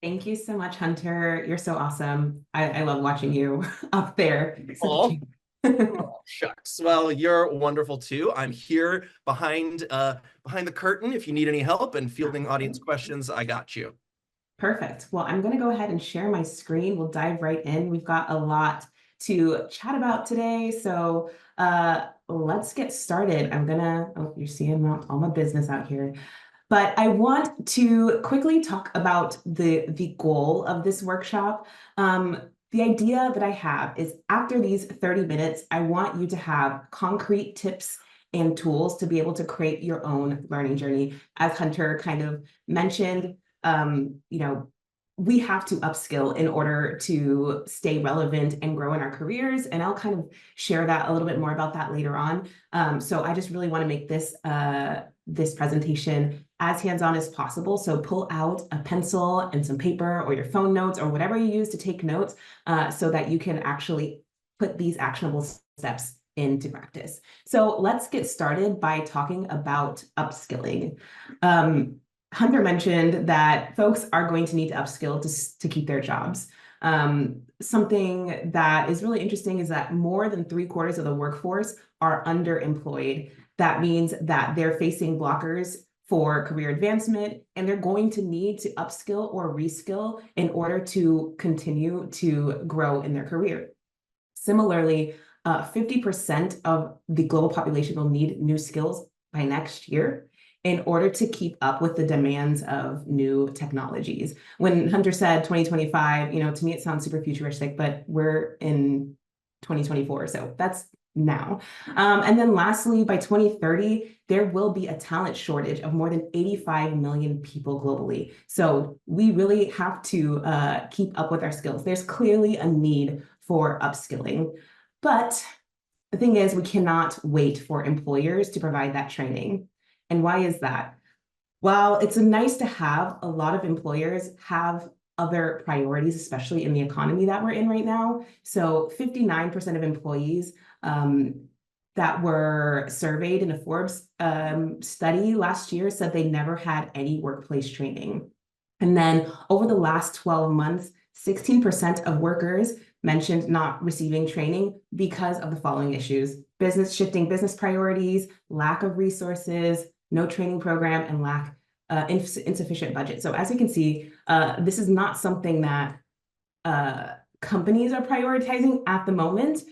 Thank you so much, Hunter. You're so awesome. I love watching you up there. Oh, oh, shucks. Well, you're wonderful too. I'm here behind the curtain. If you need any help and fielding audience questions, I got you. Perfect. Well, I'm going to go ahead and share my screen. We'll dive right in. We've got a lot to chat about today. So let's get started. Oh, you're seeing all my business out here. But I want to quickly talk about the goal of this workshop. The idea that I have is after these 30 minutes, I want you to have concrete tips and tools to be able to create your own learning journey. As Hunter kind of mentioned, you know, we have to upskill in order to stay relevant and grow in our careers. And I'll kind of share that a little bit more about that later on. So I just really want to make this presentation as hands-on as possible. So pull out a pencil and some paper or your phone notes or whatever you use to take notes so that you can actually put these actionable steps into practice. So let's get started by talking about upskilling. Hunter mentioned that folks are going to need to upskill to keep their jobs. Something that is really interesting is that more than 3/4 of the workforce are underemployed. That means that they're facing blockers for career advancement, and they're going to need to upskill or reskill in order to continue to grow in their career. Similarly, 50% of the global population will need new skills by next year in order to keep up with the demands of new technologies. When Hunter said 2025, to me it sounds super futuristic, but we're in 2024, so that's now. And then lastly, by 2030, there will be a talent shortage of more than 85 million people globally. So we really have to keep up with our skills. There's clearly a need for upskilling, but the thing is, we cannot wait for employers to provide that training. And why is that? While it's nice to have, a lot of employers have other priorities, especially in the economy that we're in right now. So 59% of employees that were surveyed in a Forbes study last year said they never had any workplace training. And then over the last 12 months, 16% of workers mentioned not receiving training because of the following issues: shifting business priorities, lack of resources, no training program, and insufficient budget. So as you can see, this is not something that companies are prioritizing at the moment,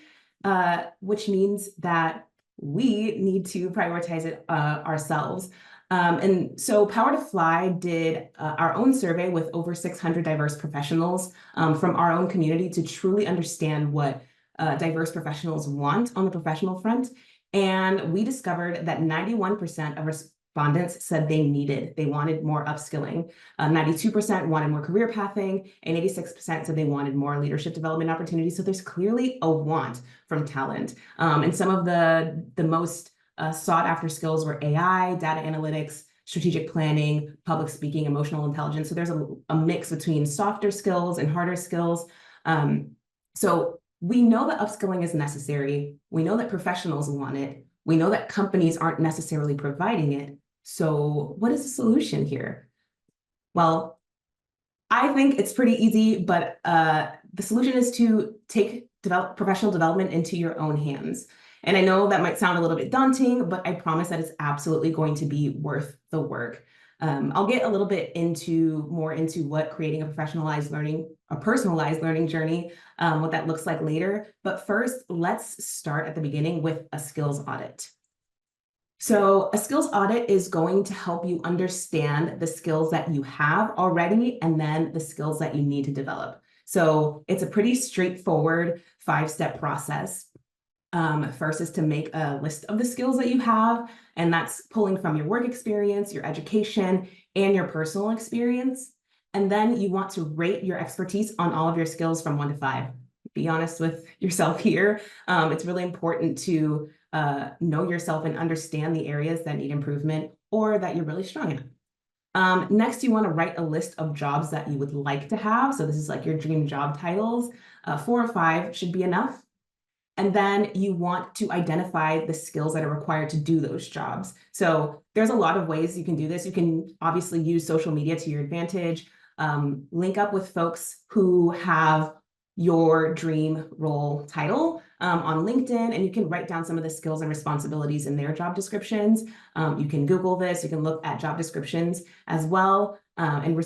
which means that we need to prioritize it ourselves. And so PowerToFly did our own survey with over 600 diverse professionals from our own community to truly understand what diverse professionals want on the professional front. And we discovered that 91% of respondents said they wanted more upskilling. 92% wanted more career pathing, and 86% said they wanted more leadership development opportunities. So there's clearly a want from talent. And some of the most sought after skills were AI, data analytics, strategic planning, public speaking, emotional intelligence. So there's a mix between softer skills and harder skills. So we know that upskilling is necessary. We know that professionals want it. We know that companies aren't necessarily providing it. So what is the solution here? Well, I think it's pretty easy, but the solution is to take professional development into your own hands. And I know that might sound a little bit daunting, but I promise that it's absolutely going to be worth the work. I'll get a little bit more into what creating a personalized learning journey, what that looks like later. But first, let's start at the beginning with a skills audit. So a skills audit is going to help you understand the skills that you have already and then the skills that you need to develop. So it's a pretty straightforward 5-step process. First is to make a list of the skills that you have, and that's pulling from your work experience, your education, and your personal experience. And then you want to rate your expertise on all of your skills from 1 to 5. Be honest with yourself here. It's really important to know yourself and understand the areas that need improvement or that you're really strong in. Next, you want to write a list of jobs that you would like to have. So this is like your dream job titles. 4 or 5 should be enough. And then you want to identify the skills that are required to do those jobs. So there's a lot of ways you can do this. You can obviously use social media to your advantage. link up with folks who have your dream role title on LinkedIn, and you can write down some of the skills and responsibilities in their job descriptions. You can Google this, you can look at job descriptions as well, and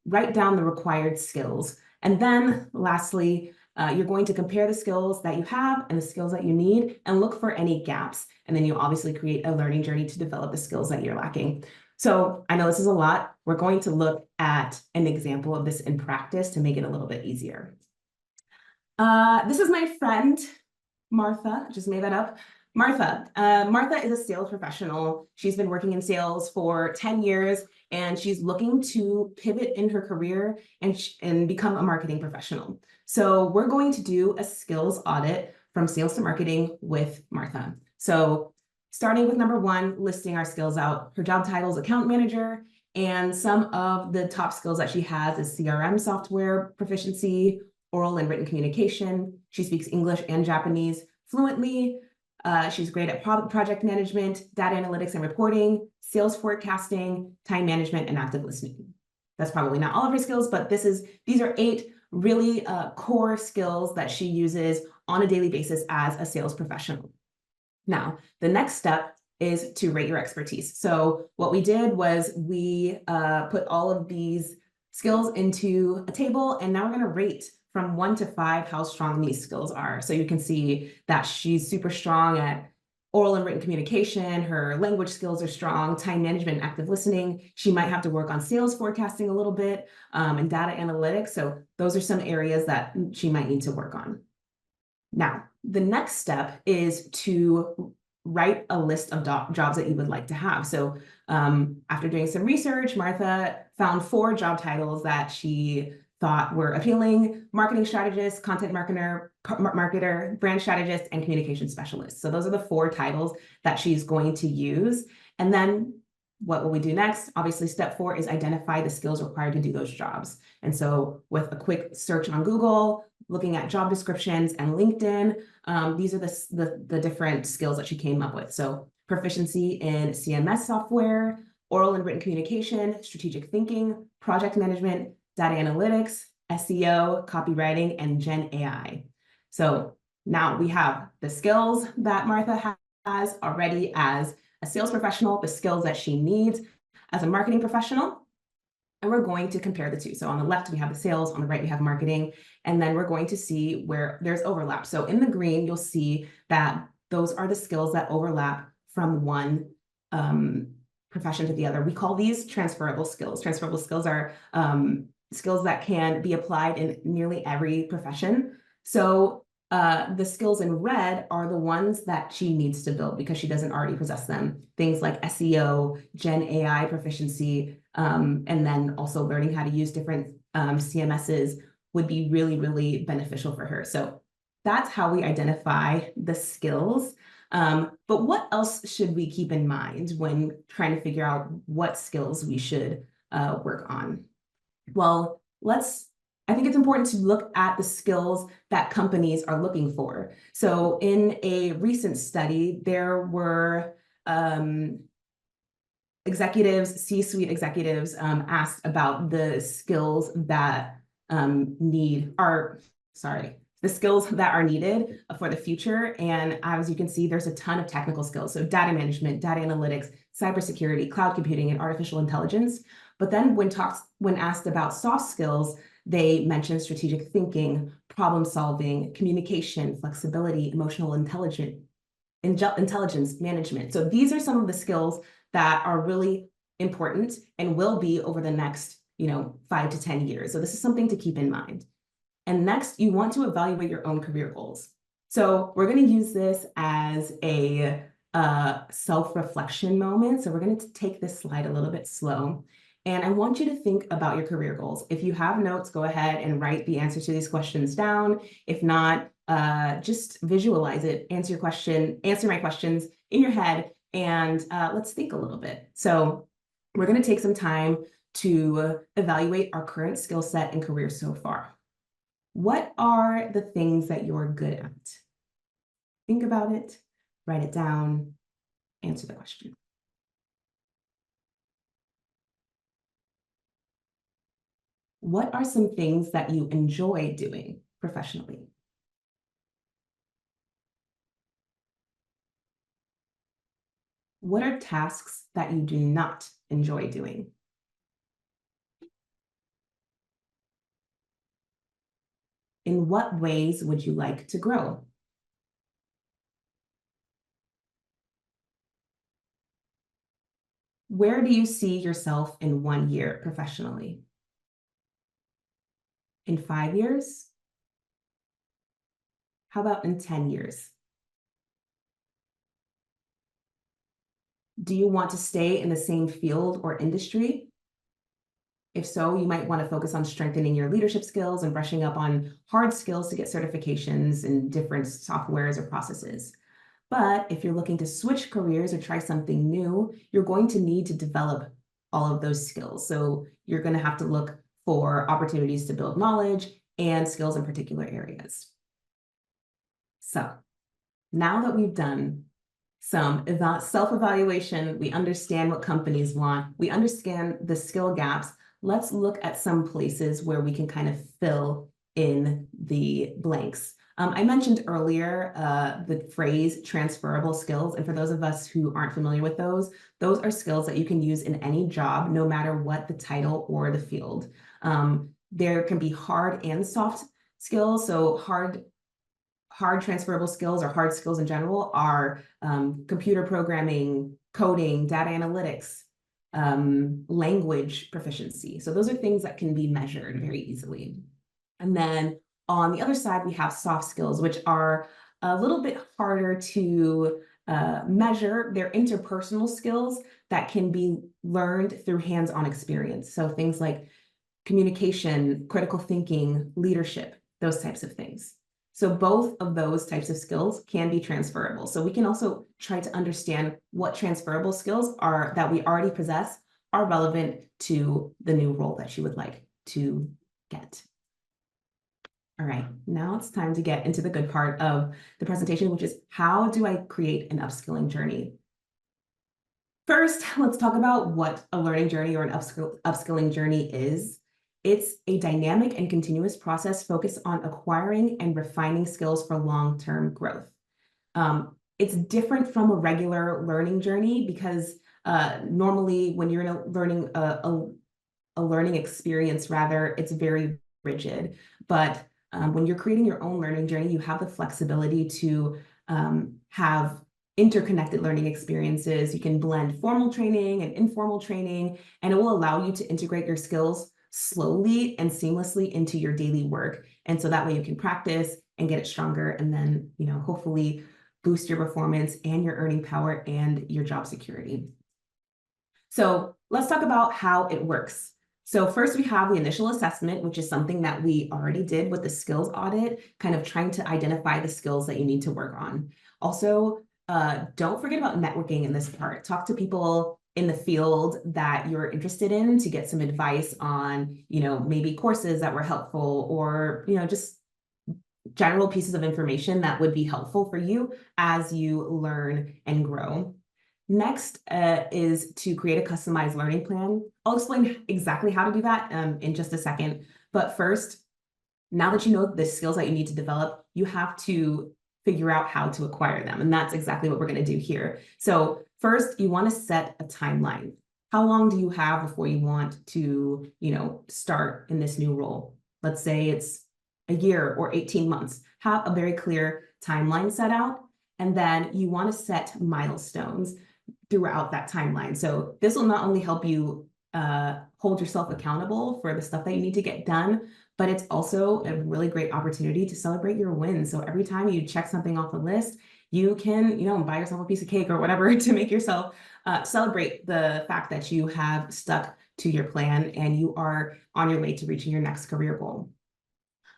write down the required skills. And then lastly, you're going to compare the skills that you have and the skills that you need and look for any gaps. And then you obviously create a learning journey to develop the skills that you're lacking. So I know this is a lot. We're going to look at an example of this in practice to make it a little bit easier. This is my friend, Martha. Just made that up. Martha. Martha is a sales professional. She's been working in sales for 10 years, and she's looking to pivot in her career and become a marketing professional. So we're going to do a skills audit from sales to marketing with Martha. So starting with number one, listing our skills out. Her job title is account manager, and some of the top skills that she has is CRM software proficiency, oral and written communication. She speaks English and Japanese fluently. She's great at project management, data analytics and reporting, sales forecasting, time management, and active listening. That's probably not all of her skills, but these are 8 really core skills that she uses on a daily basis as a sales professional. Now, the next step is to rate your expertise. So what we did was we put all of these skills into a table, and now we're going to rate from 1 to 5 how strong these skills are. So you can see that she's super strong at oral and written communication. Her language skills are strong, time management, and active listening. She might have to work on sales forecasting a little bit and data analytics. So those are some areas that she might need to work on. Now, the next step is to write a list of jobs that you would like to have. So after doing some research, Martha found 4 job titles that she thought were appealing: marketing strategist, content marketer, brand strategist, and communication specialist. So those are the 4 titles that she's going to use. And then what will we do next? Obviously, step 4 is identify the skills required to do those jobs. And so with a quick search on Google, looking at job descriptions and LinkedIn, these are the different skills that she came up with. So proficiency in CMS software, oral and written communication, strategic thinking, project management, data analytics, SEO, copywriting, and Gen AI. So now we have the skills that Martha has already as a sales professional, the skills that she needs as a marketing professional, and we're going to compare the two. So on the left, we have the sales, on the right, we have marketing, and then we're going to see where there's overlap. So in the green, you'll see that those are the skills that overlap from one profession to the other. We call these transferable skills. Transferable skills are skills that can be applied in nearly every profession. So the skills in red are the ones that she needs to build because she doesn't already possess them. Things like SEO, Gen AI proficiency, and then also learning how to use different CMSs would be really, really beneficial for her. So that's how we identify the skills. But what else should we keep in mind when trying to figure out what skills we should work on? Well, I think it's important to look at the skills that companies are looking for. So in a recent study, there were C-suite executives asked about the skills that the skills that are needed for the future. And as you can see, there's a ton of technical skills. So data management, data analytics, cybersecurity, cloud computing, and artificial intelligence. But then when asked about soft skills, they mentioned strategic thinking, problem solving, communication, flexibility, emotional intelligence management. So these are some of the skills that are really important and will be over the next 5 to 10 years. So this is something to keep in mind. And next, you want to evaluate your own career goals. So we're going to use this as a self-reflection moment. So we're going to take this slide a little bit slow. And I want you to think about your career goals. If you have notes, go ahead and write the answers to these questions down. If not, just visualize it, answer my questions in your head, and let's think a little bit. So we're going to take some time to evaluate our current skill set and career so far. What are the things that you're good at? Think about it, write it down, answer the question. what are some things that you enjoy doing professionally? What are tasks that you do not enjoy doing? In what ways would you like to grow? Where do you see yourself in 1 year professionally? In 5 years? How about in 10 years? Do you want to stay in the same field or industry? If so, you might want to focus on strengthening your leadership skills and brushing up on hard skills to get certifications in different softwares or processes. But if you're looking to switch careers or try something new, you're going to need to develop all of those skills. So you're going to have to look for opportunities to build knowledge and skills in particular areas. So now that we've done some self-evaluation, we understand what companies want, we understand the skill gaps, let's look at some places where we can kind of fill in the blanks. I mentioned earlier the phrase transferable skills, and for those of us who aren't familiar with those are skills that you can use in any job, no matter what the title or the field. There can be hard and soft skills. So hard transferable skills or hard skills in general are computer programming, coding, data analytics, language proficiency. So those are things that can be measured very easily. And then on the other side, we have soft skills, which are a little bit harder to measure. They're interpersonal skills that can be learned through hands-on experience. So things like communication, critical thinking, leadership, those types of things. So both of those types of skills can be transferable. So we can also try to understand what transferable skills are that we already possess are relevant to the new role that you would like to get. All right, now it's time to get into the good part of the presentation, which is how do I create an upskilling journey? First, let's talk about what a learning journey or an upskilling journey is. It's a dynamic and continuous process focused on acquiring and refining skills for long-term growth. It's different from a regular learning journey because normally when you're in a learning experience, rather, it's very rigid. But when you're creating your own learning journey, you have the flexibility to have interconnected learning experiences. You can blend formal training and informal training, and it will allow you to integrate your skills slowly and seamlessly into your daily work. And so that way you can practice and get it stronger, and then, hopefully boost your performance and your earning power and your job security. So let's talk about how it works. So first we have the initial assessment, which is something that we already did with the skills audit, kind of trying to identify the skills that you need to work on. Also, don't forget about networking in this part. Talk to people in the field that you're interested in to get some advice on, maybe courses that were helpful, or, just general pieces of information that would be helpful for you as you learn and grow. Next is to create a customized learning plan. I'll explain exactly how to do that in just a second. But first, now that you know the skills that you need to develop, you have to figure out how to acquire them. And that's exactly what we're going to do here. So first, you want to set a timeline. How long do you have before you want to, start in this new role? Let's say it's a year or 18 months. Have a very clear timeline set out. And then you want to set milestones throughout that timeline. So this will not only help you hold yourself accountable for the stuff that you need to get done, but it's also a really great opportunity to celebrate your wins. So every time you check something off the list, you can, buy yourself a piece of cake or whatever to make yourself celebrate the fact that you have stuck to your plan and you are on your way to reaching your next career goal.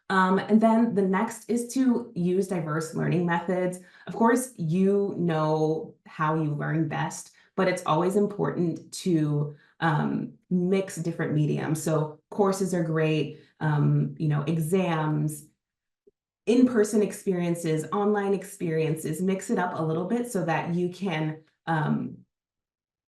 And then the next is to use diverse learning methods. Of course, you know how you learn best, but it's always important to mix different mediums. So courses are great, exams, in-person experiences, online experiences, mix it up a little bit so that you can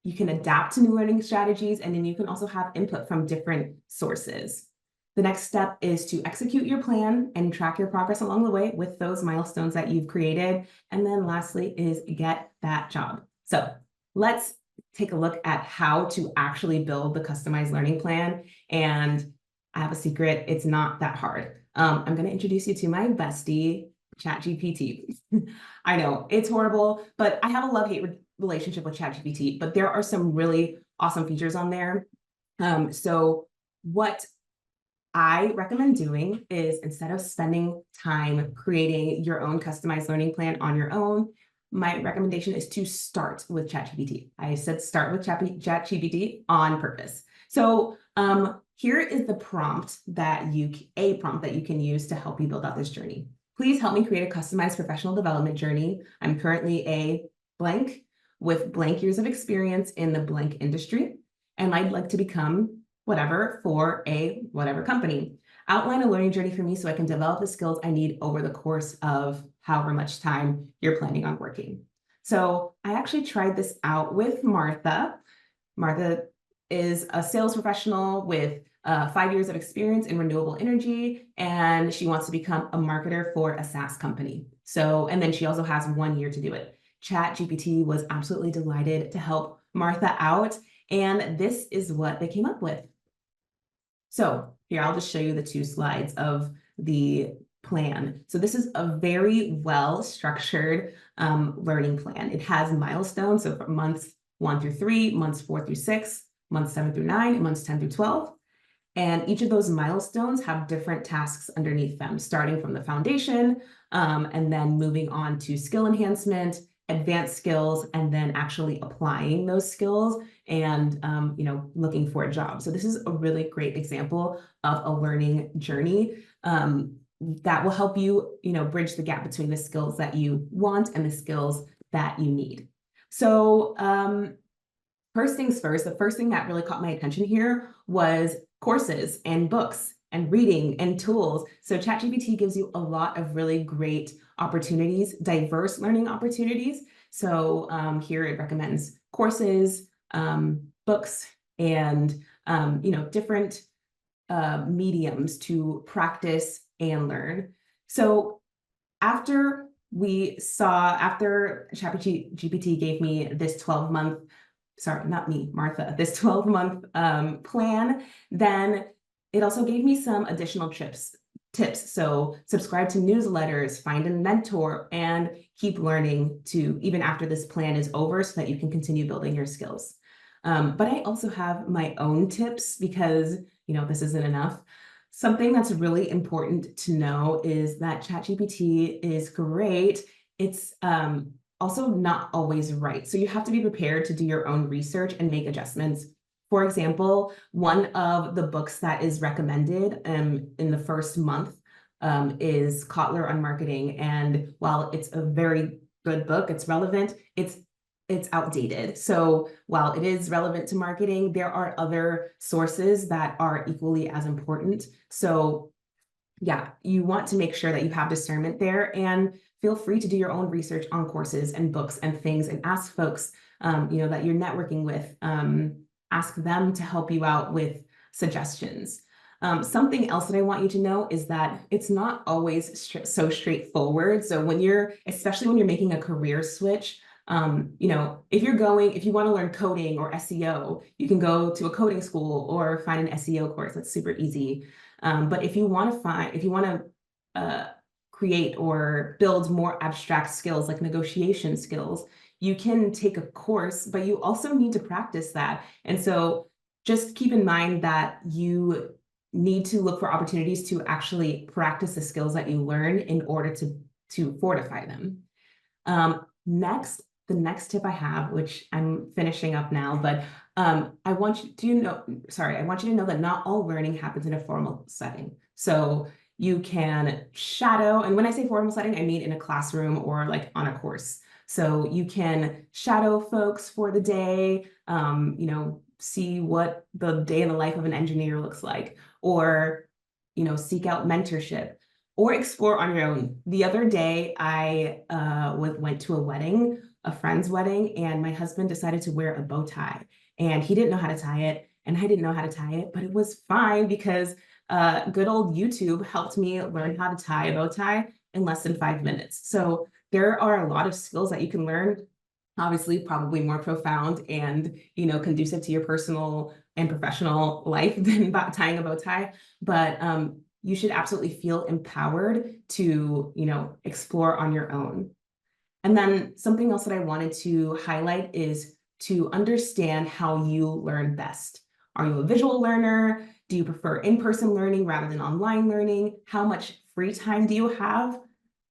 adapt to new learning strategies, and then you can also have input from different sources. The next step is to execute your plan and track your progress along the way with those milestones that you've created. And then lastly is get that job. So let's take a look at how to actually build the customized learning plan. And I have a secret, it's not that hard. I'm going to introduce you to my bestie, ChatGPT. I know it's horrible, but I have a love-hate relationship with ChatGPT, but there are some really awesome features on there. So what I recommend doing is, instead of spending time creating your own customized learning plan on your own, my recommendation is to start with ChatGPT. I said start with ChatGPT on purpose. So here is the prompt that you can use to help you build out this journey. Please help me create a customized professional development journey. I'm currently a blank with blank years of experience in the blank industry, and I'd like to become whatever for a whatever company. Outline a learning journey for me so I can develop the skills I need over the course of however much time you're planning on working. So I actually tried this out with Martha. Martha is a sales professional with 5 years of experience in renewable energy, and she wants to become a marketer for a SaaS company. So, and then she also has 1 year to do it. ChatGPT was absolutely delighted to help Martha out, and this is what they came up with. So here, I'll just show you the 2 slides of the plan. So this is a very well-structured learning plan. It has milestones, so for months 1 through 3, months 4 through 6, months 7 through 9, and months 10 through 12. And each of those milestones have different tasks underneath them, starting from the foundation, and then moving on to skill enhancement, advanced skills, and then actually applying those skills and looking for a job. So this is a really great example of a learning journey that will help you, bridge the gap between the skills that you want and the skills that you need. So first things first, the first thing that really caught my attention here was courses and books and reading and tools. So ChatGPT gives you a lot of really great opportunities, diverse learning opportunities. So here it recommends courses, books, and different mediums to practice and learn. So after ChatGPT gave me this 12-month, sorry, not me, Martha, this 12-month plan, then it also gave me some additional tips. So subscribe to newsletters, find a mentor, and keep learning to even after this plan is over so that you can continue building your skills. But I also have my own tips because, this isn't enough. Something that's really important to know is that ChatGPT is great. It's also not always right. So you have to be prepared to do your own research and make adjustments. For example, one of the books that is recommended in the first month is Kotler on Marketing. And while it's a very good book, it's relevant, it's outdated. So while it is relevant to marketing, there are other sources that are equally as important. So yeah, you want to make sure that you have discernment there, and feel free to do your own research on courses and books and things, and ask folks that you're networking with, ask them to help you out with suggestions. Something else that I want you to know is that it's not always so straightforward. So especially when you're making a career switch, if you want to learn coding or SEO, you can go to a coding school or find an SEO course. That's super easy. But if you want to create or build more abstract skills like negotiation skills, you can take a course, but you also need to practice that. And so just keep in mind that you need to look for opportunities to actually practice the skills that you learn in order to fortify them. The next tip I have, which I'm finishing up now, but I want you to know that not all learning happens in a formal setting. So you can shadow, and when I say formal setting, I mean in a classroom or like on a course. So you can shadow folks for the day, see what the day in the life of an engineer looks like, or, seek out mentorship, or explore on your own. The other day, I went to a friend's wedding, and my husband decided to wear a bow tie, and he didn't know how to tie it, and I didn't know how to tie it, but it was fine because good old YouTube helped me learn how to tie a bow tie in less than 5 minutes. So there are a lot of skills that you can learn, obviously probably more profound and, conducive to your personal and professional life than tying a bow tie. But you should absolutely feel empowered to, explore on your own. And then something else that I wanted to highlight is to understand how you learn best. Are you a visual learner? Do you prefer in-person learning rather than online learning? How much free time do you have?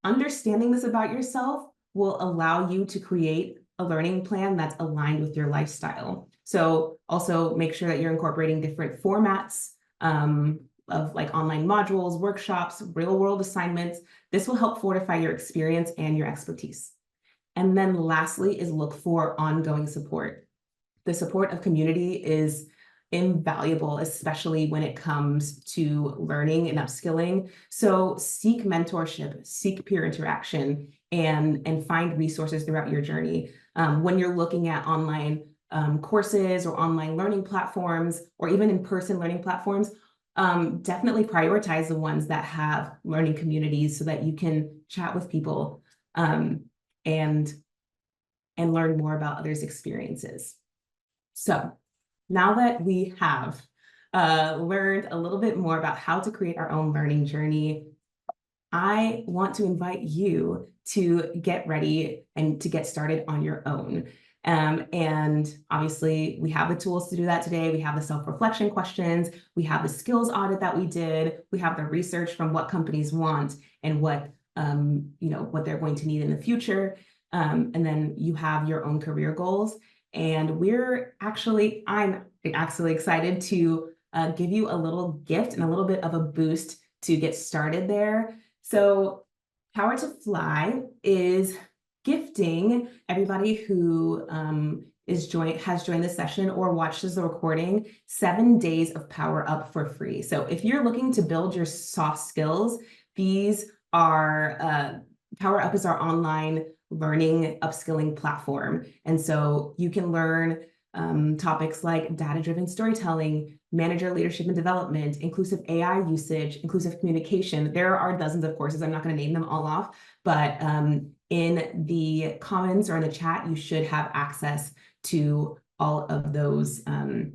Understanding this about yourself will allow you to create a learning plan that's aligned with your lifestyle. So also make sure that you're incorporating different formats of like online modules, workshops, real world assignments. This will help fortify your experience and your expertise. And then lastly is look for ongoing support. The support of community is invaluable, especially when it comes to learning and upskilling. So seek mentorship, seek peer interaction, and find resources throughout your journey. When you're looking at online courses or online learning platforms, or even in-person learning platforms, definitely prioritize the ones that have learning communities so that you can chat with people and learn more about others' experiences. So now that we have learned a little bit more about how to create our own learning journey, I want to invite you to get ready and to get started on your own. And obviously, we have the tools to do that today. We have the self-reflection questions. We have the skills audit that we did. We have the research from what companies want and what what they're going to need in the future. And then you have your own career goals. And I'm actually excited to give you a little gift and a little bit of a boost to get started there. So PowerToFly is gifting everybody who has joined the session or watches the recording 7 days of Power Up for free. So if you're looking to build your soft skills, these are Power Up is our online learning upskilling platform. And so you can learn topics like data-driven storytelling, manager leadership and development, inclusive AI usage, inclusive communication. There are dozens of courses. I'm not going to name them all off, but in the comments or in the chat, you should have access to all of those, to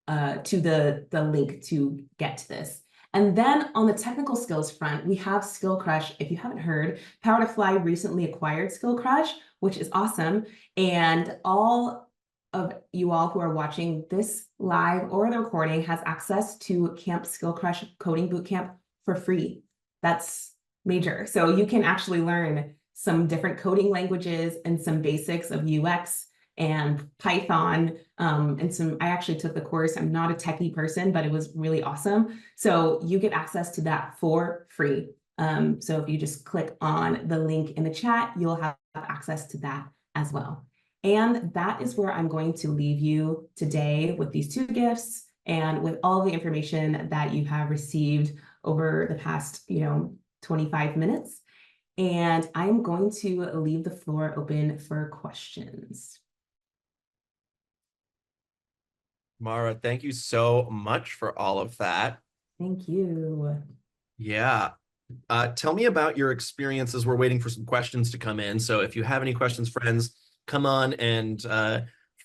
the link to get to this. And then on the technical skills front, we have Skill Crush. If you haven't heard, PowerToFly recently acquired Skill Crush, which is awesome. And all of you all who are watching this live or the recording has access to Camp Skill Crush Coding Bootcamp for free. That's major. So you can actually learn some different coding languages and some basics of UX and Python, and I actually took the course. I'm not a techie person, but it was really awesome. So you get access to that for free. So if you just click on the link in the chat, you'll have access to that as well. And that is where I'm going to leave you today with these two gifts and with all the information that you have received over the past, 25 minutes. And I'm going to leave the floor open for questions. Mara, thank you so much for all of that. Thank you. Yeah. Tell me about your experiences. We're waiting for some questions to come in. So if you have any questions, friends, come on and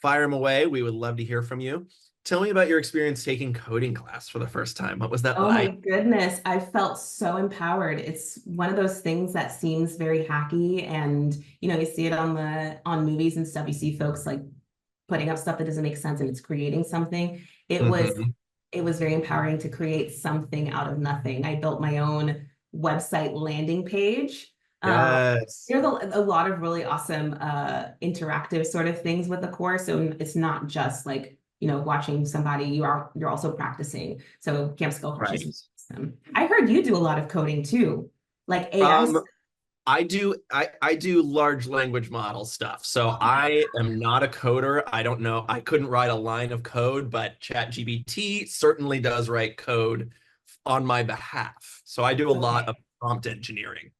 fire them away. We would love to hear from you. Tell me about your experience taking coding class for the first time. What was that Oh my like? goodness, I felt so empowered. It's one of those things that seems very hacky, and you see it on movies and stuff. You see folks like putting up stuff that doesn't make sense and it's creating something. It was very empowering to create something out of nothing. I built my own website landing page. Yes. There's a lot of really awesome interactive sort of things with the course. So it's not just like, watching somebody, you're also practicing. So Camp Skill Crush is awesome. I heard you do a lot of coding too, like AI. I do large language model stuff. So I am not a coder. I don't know. I couldn't write a line of code, but ChatGPT certainly does write code on my behalf. So I do a lot of prompt engineering.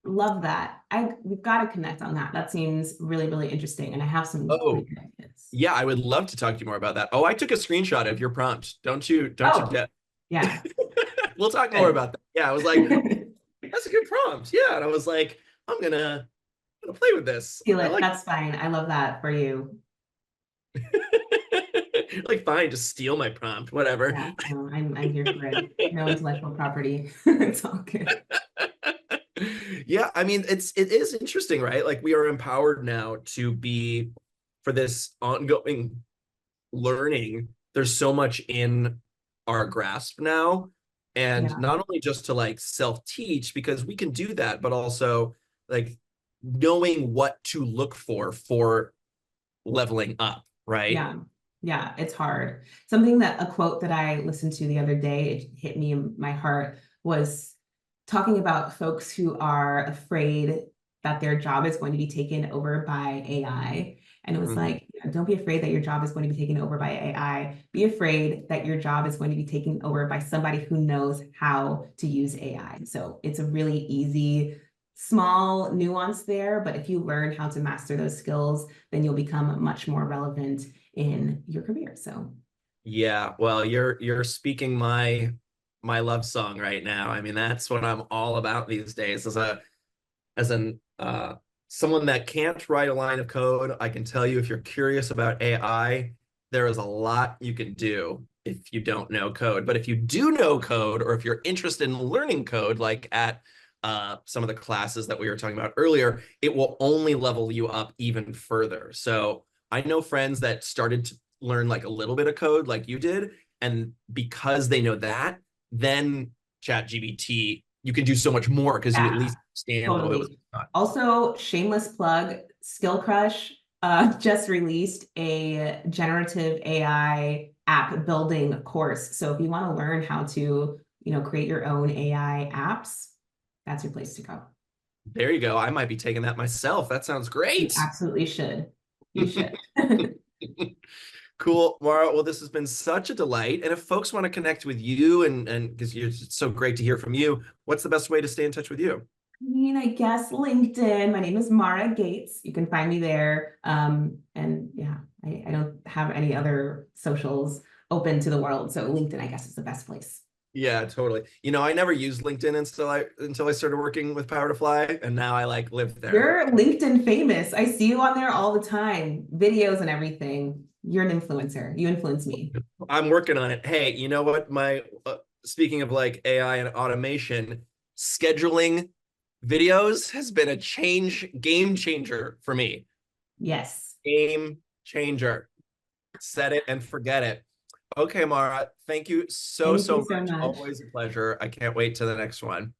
Love that. We've got to connect on that. That seems really, really interesting. And I have some Oh, pretty good ideas. yeah, I would love to talk to you more about that. Oh, I took a screenshot of your prompt. Don't you Oh, get Yeah. We'll talk more Good. about that. Yeah, I was like, that's a good prompt. Yeah, and I was like, I'm gonna play with this. Feel I it. like That's fine. I love that for you. like fine, just steal my prompt, whatever. Yeah, no, I'm here for it. No intellectual property. It's all good. Yeah, I mean it is interesting, right? Like we are empowered now to be for this ongoing learning. There's so much in our grasp now, and Yeah, not only just to like self-teach because we can do that, but also like knowing what to look for leveling up, right? yeah, yeah. It's hard. Something that a quote that I listened to the other day, it hit me in my heart, was talking about folks who are afraid that their job is going to be taken over by AI. And it was Mhm. like, don't be afraid that your job is going to be taken over by AI. Be afraid that your job is going to be taken over by somebody who knows how to use AI. So it's a really easy, small nuance there. But if you learn how to master those skills, then you'll become much more relevant in your career. So Yeah, well, you're speaking my love song right now. I mean, that's what I'm all about these days. As an someone that can't write a line of code, I can tell you if you're curious about AI, there is a lot you can do if you don't know code. But if you do know code, or if you're interested in learning code, like at some of the classes that we were talking about earlier, it will only level you up even further. So I know friends that started to learn like a little bit of code like you did, and because they know that, then ChatGPT, you can do so much more because you at yeah, least understand a little bit what's totally. going on. Also, shameless plug, Skill Crush just released a generative AI app building course. So if you want to learn how to, create your own AI apps, that's your place to go. There you go. I might be taking that myself. That sounds You great. absolutely should. You should. Cool, Mara. Well, this has been such a delight. And if folks want to connect with you and because it's so great to hear from you, what's the best way to stay in touch with you? I guess LinkedIn. My name is Mara Gates. You can find me there. And yeah, I don't have any other socials open to the world. So LinkedIn, I guess, is the best place. Yeah, totally. I never used LinkedIn until I started working with PowerToFly, and now I like live there. You're LinkedIn famous. I see you on there all the time, videos and everything. You're an influencer. You influence me. I'm working on it. Hey, you know what? My speaking of like AI and automation, scheduling videos has been a game changer for me. Yes. Game changer. Set it and forget it. Okay, Mara, thank you so, Thank so you so much. much. Always a pleasure. I can't wait to the next one.